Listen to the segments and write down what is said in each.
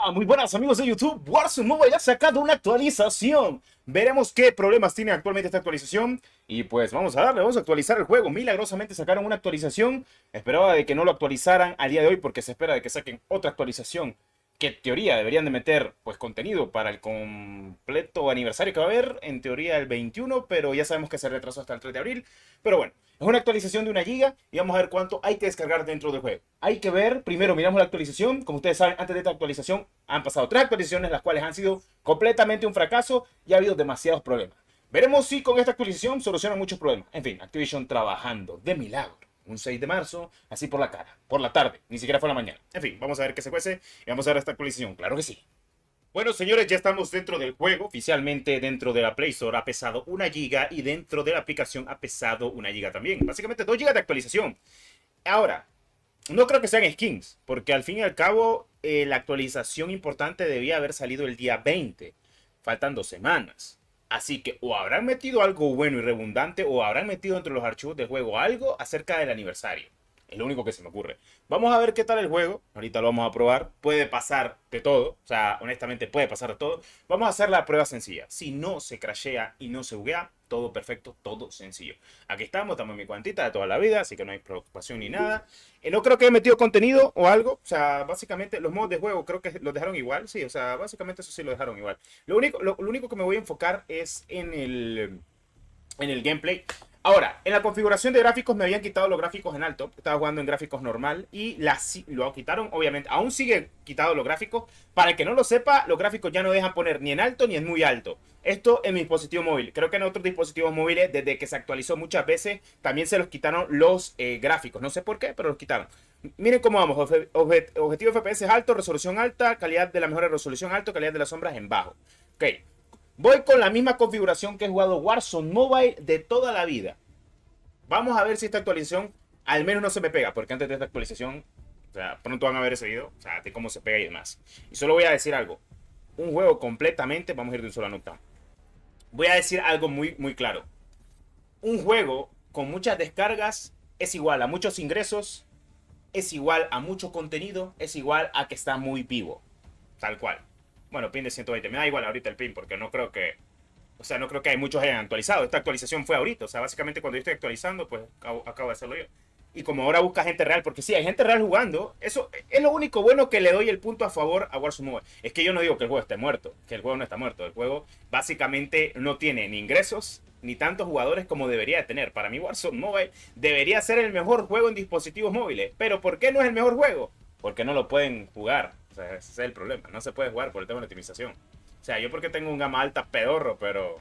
Hola, muy buenas amigos de YouTube. Warzone Mobile ha sacado una actualización. Veremos qué problemas tiene actualmente esta actualización. Y pues vamos a darle, vamos a actualizar el juego. Milagrosamente sacaron una actualización. Esperaba de que no lo actualizaran al día de hoy porque se espera de que saquen otra actualización. Que en teoría deberían de meter pues contenido para el completo aniversario que va a haber. En teoría el 21, pero ya sabemos que se retrasó hasta el 3 de abril. Pero bueno, es una actualización de 1 GB y vamos a ver cuánto hay que descargar dentro del juego. Hay que ver, primero miramos la actualización. Como ustedes saben, antes de esta actualización han pasado 3 actualizaciones, las cuales han sido completamente un fracaso y ha habido demasiados problemas. Veremos si con esta actualización solucionan muchos problemas. En fin, Activision trabajando de milagro. Un 6 de marzo, así por la cara, por la tarde, ni siquiera fue la mañana. En fin, vamos a ver qué se cuece y vamos a ver esta actualización, claro que sí. Bueno, señores, ya estamos dentro del juego. Oficialmente dentro de la Play Store ha pesado 1 GB y dentro de la aplicación ha pesado 1 GB también. Básicamente 2 GB de actualización. Ahora, no creo que sean skins, porque al fin y al cabo la actualización importante debía haber salido el día 20. Faltan 2 semanas. Así que o habrán metido algo bueno y redundante o habrán metido entre los archivos del juego algo acerca del aniversario. Es lo único que se me ocurre. Vamos a ver qué tal el juego. Ahorita lo vamos a probar. Puede pasar de todo. O sea, honestamente puede pasar de todo. Vamos a hacer la prueba sencilla. Si no se crashea y no se buguea, todo perfecto, todo sencillo. Aquí estamos en mi cuantita de toda la vida, así que no hay preocupación ni nada. No creo que haya metido contenido o algo. O sea, básicamente los modos de juego creo que los dejaron igual. Sí, o sea, básicamente eso sí lo dejaron igual. Lo único que me voy a enfocar es en el gameplay. Ahora, en la configuración de gráficos me habían quitado los gráficos en alto. Estaba jugando en gráficos normal y lo quitaron, obviamente. Aún sigue quitado los gráficos. Para el que no lo sepa, los gráficos ya no dejan poner ni en alto ni en muy alto. Esto en mi dispositivo móvil. Creo que en otros dispositivos móviles, desde que se actualizó muchas veces, también se los quitaron los gráficos. No sé por qué, pero los quitaron. Miren cómo vamos. Objetivo FPS alto, resolución alta, calidad de la mejor resolución alto, calidad de las sombras en bajo. Ok. Voy con la misma configuración que he jugado Warzone Mobile de toda la vida. Vamos a ver si esta actualización al menos no se me pega, porque antes de esta actualización, o sea, pronto van a ver ese video, o sea, de cómo se pega y demás. Y solo voy a decir algo. Un juego completamente, vamos a ir de un solo knockdown. Voy a decir algo muy, muy claro. Un juego con muchas descargas es igual a muchos ingresos, es igual a mucho contenido, es igual a que está muy vivo. Tal cual. Bueno, pin de 120. Me da igual ahorita el pin porque no creo que... O sea, no creo que hay muchos hayan actualizado. Esta actualización fue ahorita. O sea, básicamente cuando yo estoy actualizando, pues acabo de hacerlo yo. Y como ahora busca gente real, porque sí, hay gente real jugando, eso es lo único bueno que le doy el punto a favor a Warzone Mobile. Es que yo no digo que el juego esté muerto, que el juego no está muerto. El juego básicamente no tiene ni ingresos, ni tantos jugadores como debería de tener. Para mí Warzone Mobile debería ser el mejor juego en dispositivos móviles. Pero ¿por qué no es el mejor juego? Porque no lo pueden jugar. O sea, ese es el problema. No se puede jugar por el tema de optimización. O sea, yo porque tengo un gama alta pedorro, pero...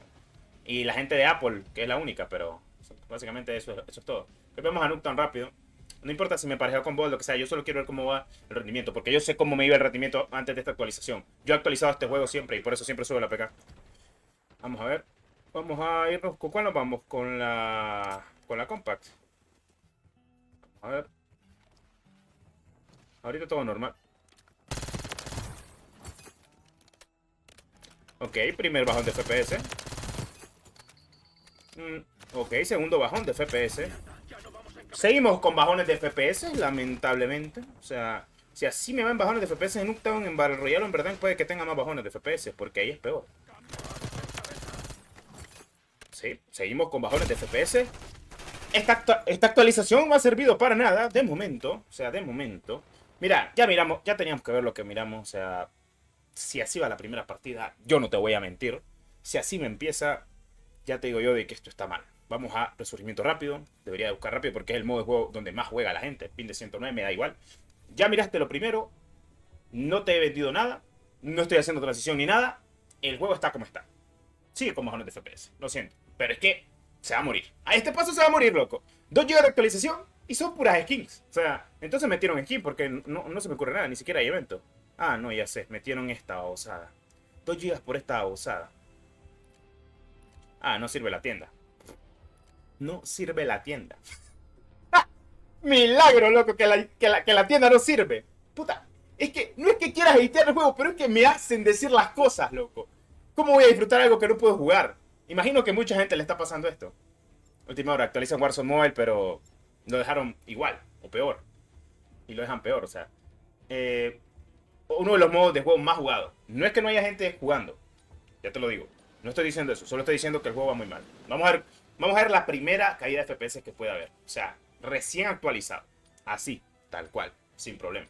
Y la gente de Apple, que es la única, pero... Básicamente eso es todo. Vemos a Nuke tan rápido. No importa si me parejeo con vos, lo que sea. Yo solo quiero ver cómo va el rendimiento. Porque yo sé cómo me iba el rendimiento antes de esta actualización. Yo he actualizado este juego siempre y por eso siempre sube la PK. Vamos a ver. Vamos a irnos... ¿Con cuál nos vamos? Con la... Con la Compact. A ver. Ahorita todo normal. Ok, primer bajón de FPS. Ok, segundo bajón de FPS. Seguimos con bajones de FPS, lamentablemente. O sea, si así me van bajones de FPS en Nuketown, en Battle Royale, en verdad puede que tenga más bajones de FPS, porque ahí es peor. Sí, seguimos con bajones de FPS. Esta actualización no ha servido para nada, de momento. O sea, de momento. Mira, ya miramos, ya teníamos que ver lo que miramos. O sea, si así va la primera partida, yo no te voy a mentir. Si así me empieza, ya te digo yo de que esto está mal. Vamos a resurgimiento rápido. Debería de buscar rápido porque es el modo de juego donde más juega la gente. Pin de 109, me da igual. Ya miraste lo primero. No te he vendido nada. No estoy haciendo transición ni nada. El juego está como está. Sigue con bajones de FPS. Lo siento. Pero es que se va a morir. A este paso se va a morir, loco. 2 GB de actualización y son puras skins. O sea, entonces metieron skin porque no se me ocurre nada. Ni siquiera hay evento. Ah, no, ya sé. Metieron esta osada. 2 GB por esta osada. Ah, no sirve la tienda. No sirve la tienda. ¡Ah! Milagro, loco, que la tienda no sirve. Puta, es que no es que quieras editar el juego, pero es que me hacen decir las cosas, loco. ¿Cómo voy a disfrutar algo que no puedo jugar? Imagino que mucha gente le está pasando esto. Última hora, actualizan Warzone Mobile, pero lo dejaron igual, o peor. Y lo dejan peor, o sea. uno de los modos de juego más jugados. No es que no haya gente jugando. Ya te lo digo. No estoy diciendo eso. Solo estoy diciendo que el juego va muy mal. Vamos a ver la primera caída de FPS que puede haber. O sea, recién actualizado. Así, tal cual. Sin problema.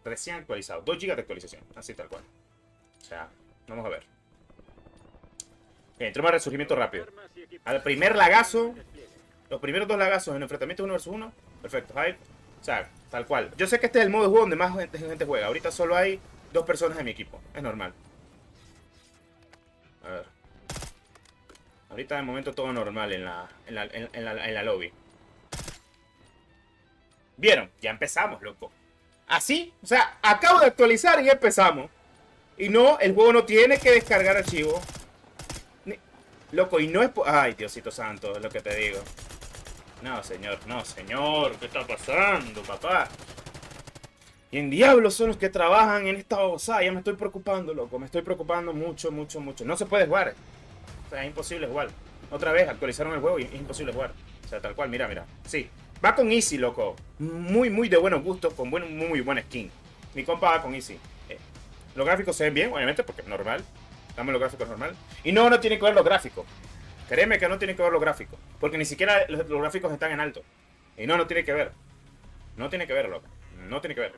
Recién actualizado. 2 GB de actualización. Así, tal cual. O sea, vamos a ver. Bien, entremos al resurgimiento rápido. Al primer lagazo. Los primeros 2 lagazos en enfrentamiento 1 vs 1. Perfecto, hide. O sea, tal cual. Yo sé que este es el modo de juego donde más gente juega. Ahorita solo hay 2 personas en mi equipo. Es normal. A ver. Ahorita de momento todo normal en la lobby. ¿Vieron? Ya empezamos, loco. Así, o sea, acabo de actualizar y ya empezamos. Y no, el juego no tiene que descargar archivo. Loco, y no es... Ay, Diosito santo, es lo que te digo. No, señor, no, señor. ¿Qué está pasando, papá? Y en diablos son los que trabajan en esta babosada. Ya me estoy preocupando, loco. Me estoy preocupando mucho, mucho, mucho. No se puede jugar. O sea, es imposible jugar. Otra vez actualizaron el juego y es imposible jugar. O sea, tal cual, mira, mira. Sí, va con Easy, loco. Muy, muy de buenos gustos, con muy buena skin. Mi compa va con Easy. Los gráficos se ven bien, obviamente, porque es normal. Dame los gráficos normal. Y no, no tiene que ver los gráficos. Créeme que no tiene que ver los gráficos. Porque ni siquiera los gráficos están en alto. Y no, no tiene que ver. No tiene que ver, loco. No tiene que ver.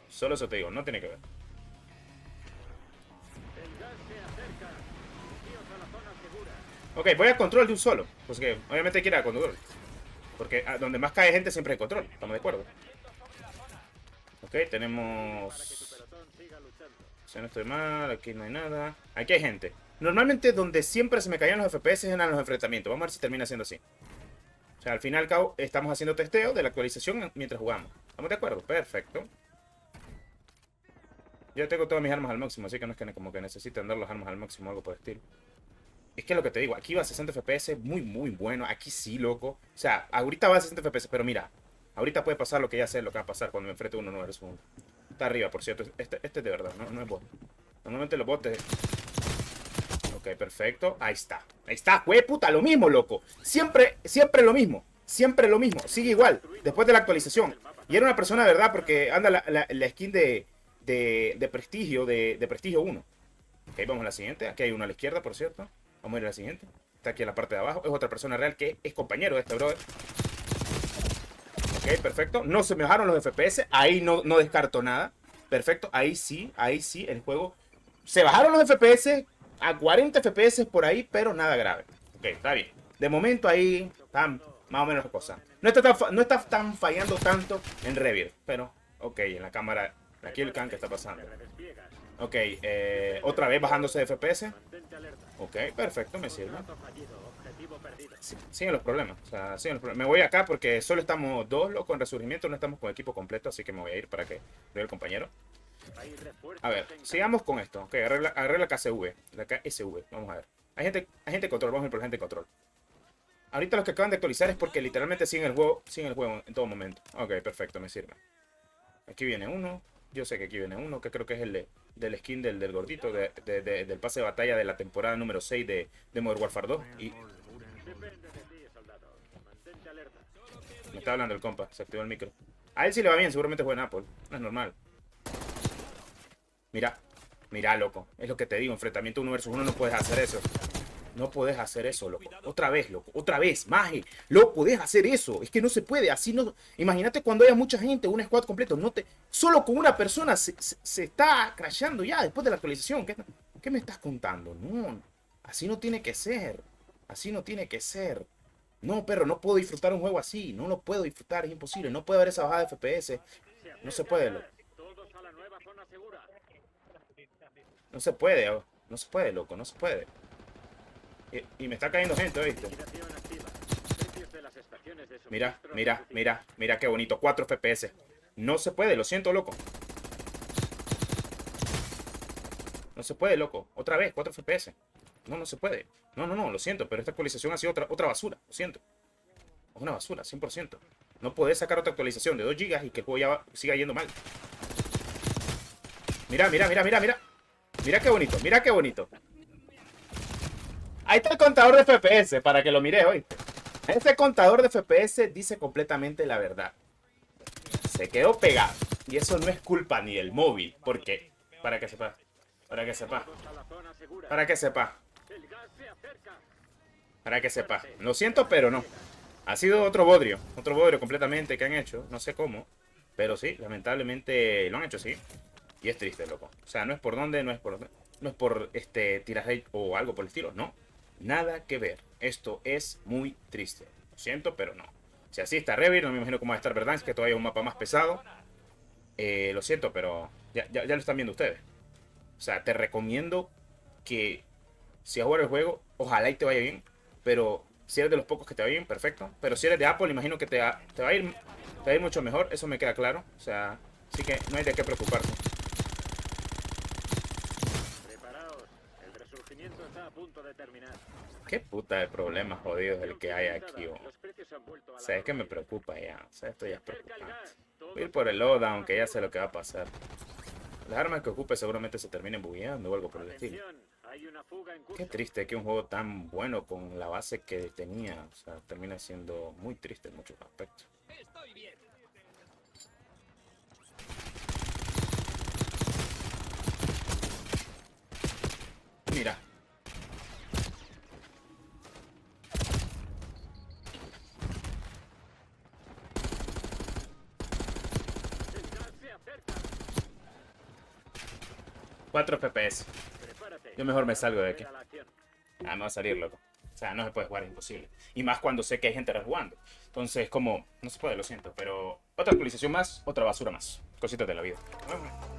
Solo eso te digo, no tiene que ver. Ok, voy a control de un solo. Pues que obviamente hay que ir a control. Porque donde más cae gente siempre hay control. ¿Estamos de acuerdo? Ok, tenemos... Si no estoy mal, aquí no hay nada. Aquí hay gente. Normalmente donde siempre se me caían los FPS eran los enfrentamientos. Vamos a ver si termina siendo así. O sea, al fin y al cabo estamos haciendo testeo de la actualización mientras jugamos. ¿Estamos de acuerdo? Perfecto. Yo tengo todas mis armas al máximo, así que no es que como que necesite andar las armas al máximo o algo por el estilo. Es que es lo que te digo, aquí va a 60 FPS, muy bueno. Aquí sí, loco. O sea, ahorita va a 60 FPS, pero mira. Ahorita puede pasar lo que ya sé, lo que va a pasar cuando me enfrente uno no eres uno. Está arriba, por cierto. Este es de verdad, no es bot. Normalmente los bots... Ok, perfecto. Ahí está. Ahí está, güey, puta, lo mismo, loco. Siempre lo mismo. Siempre lo mismo. Sigue igual. Después de la actualización. Y era una persona de verdad porque anda la skin de prestigio, de prestigio 1. Ok, vamos a la siguiente. Aquí hay uno a la izquierda, por cierto. Vamos a ir a la siguiente. Está aquí en la parte de abajo. Es otra persona real que es compañero de este brother. Ok, perfecto. No se me bajaron los FPS. Ahí no descarto nada. Perfecto. Ahí sí el juego. Se bajaron los FPS a 40 FPS por ahí, pero nada grave. Ok, está bien. De momento ahí están más o menos las cosas. No está tan fallando tanto en Revir. Pero, ok, en la cámara. Aquí el can que está pasando. Ok, otra vez bajándose de FPS. Ok, perfecto, me sirve. Siguen los problemas. O sea, siguen los problemas. Me voy acá porque solo estamos 2, loco, en resurgimiento. No estamos con equipo completo, así que me voy a ir para que vea el compañero. A ver, sigamos con esto. Ok, agarré la KSV. La KSV, vamos a ver. Hay gente en control, vamos a ir por la gente en control. Ahorita los que acaban de actualizar es porque literalmente siguen el juego en todo momento. Ok, perfecto, me sirve. Aquí viene uno. Yo sé que aquí viene uno, que creo que es el del skin del gordito, del pase de batalla de la temporada número 6 de Modern Warfare 2. Y... me está hablando el compa, se activó el micro. A él sí le va bien, seguramente juega en Apple. No es normal. Mira, loco. Es lo que te digo, enfrentamiento 1 vs 1 no puedes hacer eso. No puedes hacer eso, loco. Otra vez, loco. Otra vez, maje. No puedes hacer eso. Es que no se puede. Así no... Imagínate cuando haya mucha gente, un squad completo. Solo con una persona se está crashando ya después de la actualización. ¿Qué me estás contando? No. Así no tiene que ser. Así no tiene que ser. No, perro, no puedo disfrutar un juego así. No lo puedo disfrutar. Es imposible. No puede haber esa bajada de FPS. No se puede, loco. No se puede, oh. No se puede, loco. No se puede. Y me está cayendo gente, ¿viste? Mira qué bonito. 4 FPS. No se puede, lo siento, loco. No se puede, loco. Otra vez, 4 FPS. No se puede. No, lo siento, pero esta actualización ha sido otra basura. Lo siento. Es una basura, 100%. No podés sacar otra actualización de 2 GB y que el juego ya siga yendo mal. Mira. Mira qué bonito. Ahí está el contador de FPS, para que lo mires, ¿oíste? Ese contador de FPS dice completamente la verdad. Se quedó pegado. Y eso no es culpa ni del móvil, porque, para que sepa, para que sepa, para que sepa, para que sepa. Lo siento, pero no. Ha sido otro bodrio completamente que han hecho, no sé cómo, pero sí, lamentablemente lo han hecho así. Y es triste, loco. O sea, no es por dónde, no es por tirar hate o algo por el estilo, no. Nada que ver. Esto es muy triste. Lo siento, pero no. Si así está Revir, no me imagino cómo va a estar Verdansk, que todavía es un mapa más pesado. Lo siento, pero ya lo están viendo ustedes. O sea, te recomiendo que si vas a jugar el juego, ojalá y te vaya bien. Pero si eres de los pocos que te va bien, perfecto. Pero si eres de Apple, imagino que te va a ir mucho mejor. Eso me queda claro. O sea, así que no hay de qué preocuparse. Preparaos, el resurgimiento está a punto de terminar. Qué puta de problemas jodidos el que hay aquí. Los precios han vuelto a O la sea, es que me normalidad. preocupa ya. O sea, esto ya es Cerca el preocupante. gas. Todo Voy a ir por el loadout, que ya sé lo que va a pasar. Las armas que ocupe seguramente se terminen bugueando o algo por el estilo. Atención, hay una fuga en curso. Qué triste que un juego tan bueno con la base que tenía, o sea, termina siendo muy triste en muchos aspectos. Estoy bien. Mira, El gas se acerca. 4 FPS. Prepárate. Yo mejor me salgo de aquí. Volver a la acción. Ah, me va a salir, loco. O sea, no se puede jugar, es imposible. Y más cuando sé que hay gente rejugando. Entonces, como, no se puede, lo siento. Pero otra actualización más, otra basura más. Cositas de la vida. Nos vemos.